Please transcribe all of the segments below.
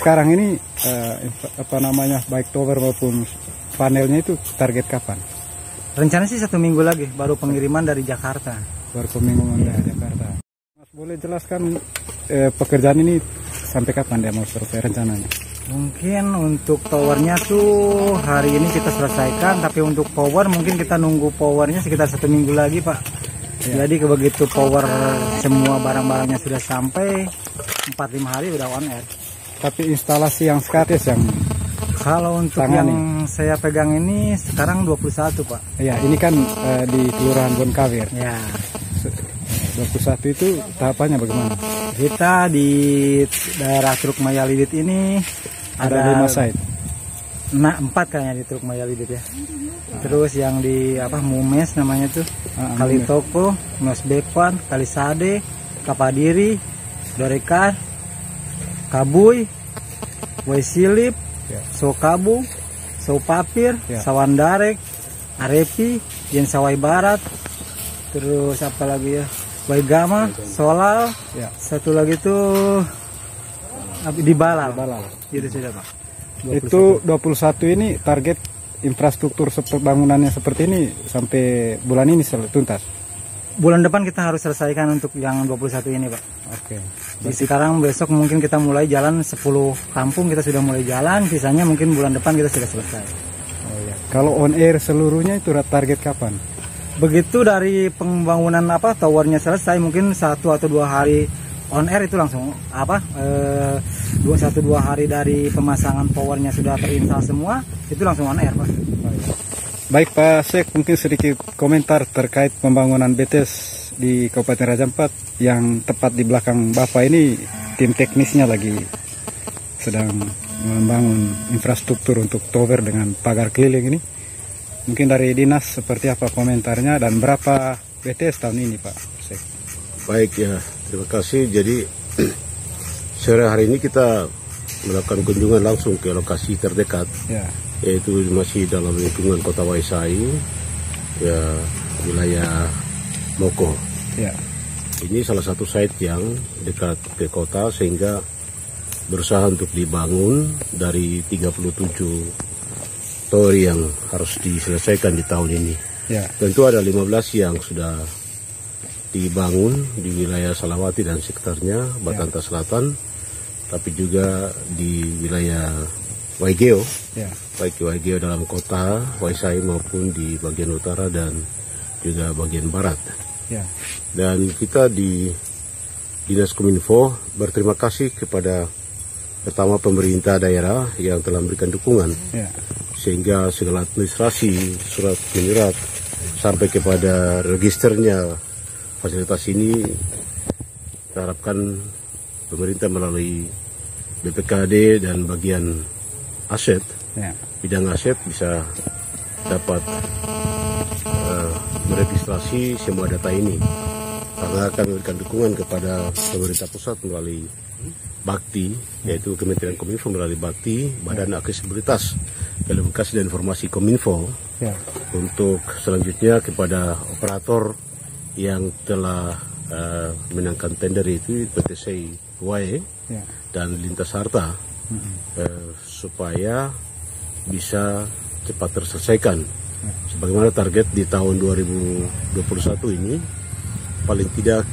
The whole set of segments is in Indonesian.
sekarang ini apa namanya, baik tower maupun panelnya itu target kapan? Rencana sih 1 minggu lagi baru pengiriman dari Jakarta. Baru pengiriman dari Jakarta. Mas boleh jelaskan pekerjaan ini sampai kapan dia mau selesai rencananya? Mungkin untuk towernya tuh hari ini kita selesaikan, tapi untuk power mungkin kita nunggu powernya sekitar 1 minggu lagi, Pak. Ya. Jadi begitu power semua barang-barangnya sudah sampai 4-5 hari udah on air. Tapi instalasi yang sekarang yang kalau untuk yang saya pegang ini sekarang 21, Pak. Ya, ini kan di Kelurahan Bonkawir. Ya. 21 itu tahapannya bagaimana? Kita di daerah Truk Maya Lidit ini ada 5 site. Nah, 4 kayaknya di Truk Maya Lidit ya. Terus yang di Mumes namanya tuh, Kali Toko, Mas Bepan, Kali Sade, Kapadiri, Dorekan, Kabuy, Waisilip, Sokabu, Sopapir, Sawandarek, Arepi, Yen Sawai Barat, terus apa lagi ya, Waigama, Solal, satu lagi tuh di Balal. Itu sudah, Pak. 21. Itu 21 ini target infrastruktur bangunannya seperti ini sampai bulan ini tuntas. Bulan depan kita harus selesaikan untuk yang 21 ini, Pak. Oke. Sekarang besok mungkin kita mulai jalan 10 kampung, kita sudah mulai jalan, sisanya mungkin bulan depan kita sudah selesai. Oh ya. Kalau on air seluruhnya itu target kapan? Begitu dari pembangunan towernya selesai, mungkin 1 atau 2 hari on air itu langsung 1-2 hari dari pemasangan powernya sudah terinstal semua, itu langsung on air, Pak. Baik Pak Sek, mungkin sedikit komentar terkait pembangunan BTS di Kabupaten Raja Ampat yang tepat di belakang Bapak ini. Tim teknisnya lagi sedang membangun infrastruktur untuk tower dengan pagar keliling ini. Mungkin dari dinas seperti apa komentarnya dan berapa BTS tahun ini Pak Sek? Baik ya, terima kasih. Jadi sore hari ini kita melakukan kunjungan langsung ke lokasi terdekat. Ya. Yaitu masih dalam lingkungan Kota Waisai, ya, wilayah Moko. Ya. Ini salah satu site yang dekat ke kota sehingga berusaha untuk dibangun dari 37 tower yang harus diselesaikan di tahun ini. Ya. Tentu ada 15 yang sudah dibangun di wilayah Salawati dan sekitarnya, Batanta Selatan, tapi juga di wilayah Waigeo, baik Waigeo dalam kota Waisai maupun di bagian utara dan juga bagian barat. Dan kita di Dinas Kominfo berterima kasih kepada pertama pemerintah daerah yang telah memberikan dukungan, sehingga segala administrasi, surat menyurat sampai kepada registernya fasilitas ini kita harapkan pemerintah melalui BPKD dan bagian aset, bidang aset bisa dapat meregistrasi semua data ini, karena akan memberikan dukungan kepada pemerintah pusat melalui Bakti, yaitu Kementerian Kominfo melalui Bakti, Badan Aksesibilitas Telekomunikasi dan Informasi Kominfo, untuk selanjutnya kepada operator yang telah menangkan tender itu PTC Huae dan Lintas Harta, supaya bisa cepat terselesaikan. Sebagaimana target di tahun 2021 ini, paling tidak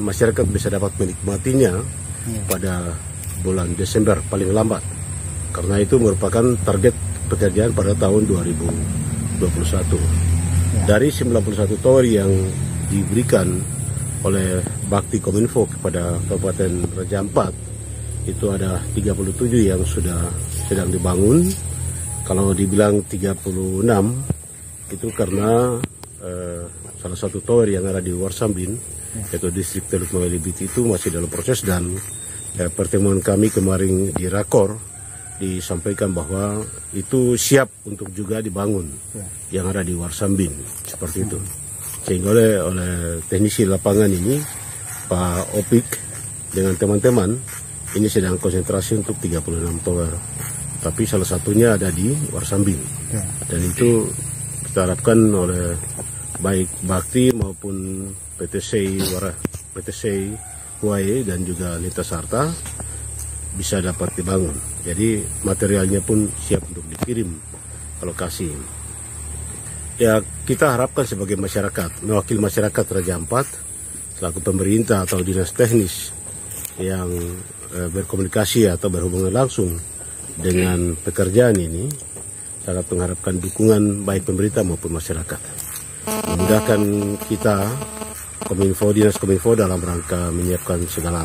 masyarakat bisa dapat menikmatinya pada bulan Desember paling lambat. Karena itu merupakan target pekerjaan pada tahun 2021. Dari 91 tower yang diberikan oleh Bakti Kominfo kepada Kabupaten Raja Ampat, itu ada 37 yang sudah sedang dibangun. Kalau dibilang 36 itu karena salah satu tower yang ada di Warsambin, yaitu distrik Teluk Mawelibit, itu masih dalam proses. Dan pertemuan kami kemarin di Rakor disampaikan bahwa itu siap untuk juga dibangun yang ada di Warsambin, seperti itu. Sehingga oleh teknisi lapangan ini, Pak Opik dengan teman-teman ini sedang konsentrasi untuk 36 tower, tapi salah satunya ada di Warsambin. Dan itu kita harapkan oleh baik Bakti maupun PTC Huae dan juga Lintas Harta bisa dapat dibangun. Jadi materialnya pun siap untuk dikirim ke lokasi. Ya, kita harapkan sebagai masyarakat, mewakili masyarakat Raja Ampat, selaku pemerintah atau dinas teknis yang berkomunikasi atau berhubungan langsung dengan pekerjaan ini, sangat mengharapkan dukungan baik pemerintah maupun masyarakat. Memudahkan kita, Dinas Kominfo dalam rangka menyiapkan segala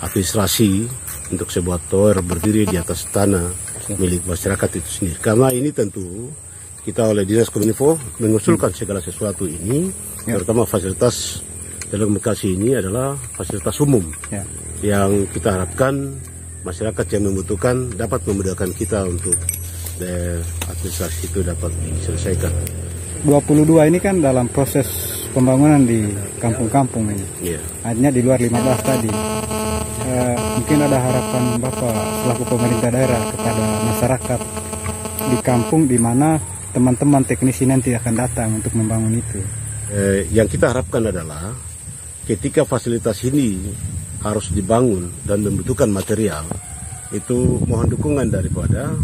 administrasi untuk sebuah tower berdiri di atas tanah milik masyarakat itu sendiri. Karena ini tentu kita oleh Dinas Kominfo mengusulkan segala sesuatu ini, terutama fasilitas telekomunikasi ini adalah fasilitas umum yang kita harapkan masyarakat yang membutuhkan dapat memudahkan kita untuk administrasi itu dapat diselesaikan. 22 ini kan dalam proses pembangunan di kampung-kampung ini. Artinya di luar 15 tadi. Mungkin ada harapan Bapak selaku pemerintah daerah kepada masyarakat di kampung di mana teman-teman teknisi nanti akan datang untuk membangun itu. Yang kita harapkan adalah ketika fasilitas ini harus dibangun dan membutuhkan material, itu mohon dukungan daripada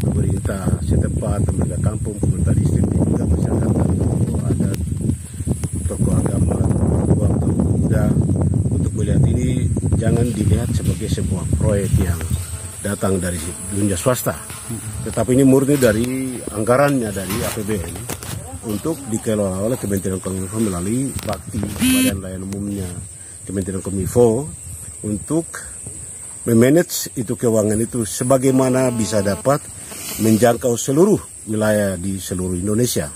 pemerintah setempat, pemerintah kampung, pemerintah distrik, dan juga masyarakat, tokoh adat, tokoh agama, tokoh muda, untuk melihat ini jangan dilihat sebagai sebuah proyek yang datang dari dunia swasta, tetapi ini murni dari anggarannya dari APBN untuk dikelola oleh Kementerian Kominfo melalui bakti Badan Layanan Umumnya Kementerian Kominfo untuk memanage itu keuangan itu sebagaimana bisa dapat menjangkau seluruh wilayah di seluruh Indonesia.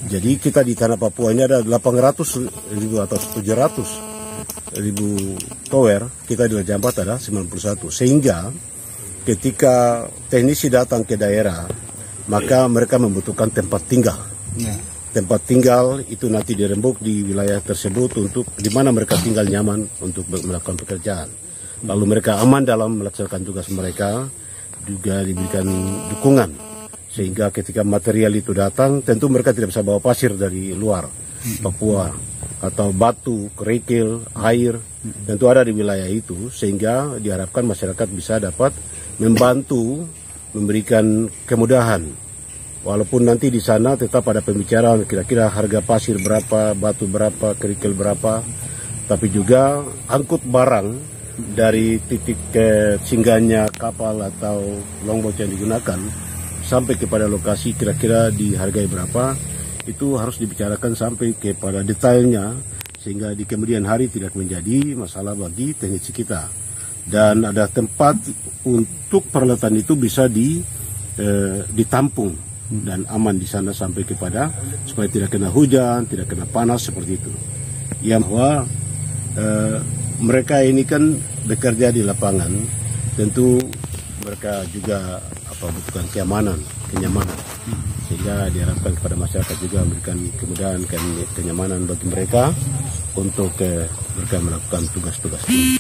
Jadi kita di tanah Papua ini ada 800.000 atau 700.000 tower, kita di Raja Ampat ada 91, sehingga ketika teknisi datang ke daerah, maka mereka membutuhkan tempat tinggal. Tempat tinggal itu nanti dirembuk di wilayah tersebut untuk di mana mereka tinggal nyaman untuk melakukan pekerjaan. Lalu mereka aman dalam melaksanakan tugas mereka, juga diberikan dukungan. Sehingga ketika material itu datang, tentu mereka tidak bisa bawa pasir dari luar Papua, atau batu, kerikil, air, tentu ada di wilayah itu. Sehingga diharapkan masyarakat bisa dapat membantu, memberikan kemudahan. Walaupun nanti di sana tetap ada pembicaraan kira-kira harga pasir berapa, batu berapa, kerikil berapa, tapi juga angkut barang dari titik ke singgahnya kapal atau longboat yang digunakan sampai kepada lokasi kira-kira dihargai berapa, itu harus dibicarakan sampai kepada detailnya sehingga di kemudian hari tidak menjadi masalah bagi teknisi kita. Dan ada tempat untuk peralatan itu bisa ditampung dan aman di sana sampai kepada supaya tidak kena hujan, tidak kena panas seperti itu. Yang bahwa mereka ini kan bekerja di lapangan, tentu mereka juga butuhkan kenyamanan, sehingga diharapkan kepada masyarakat juga memberikan kemudahan, kenyamanan bagi mereka untuk mereka melakukan tugas-tugas ini.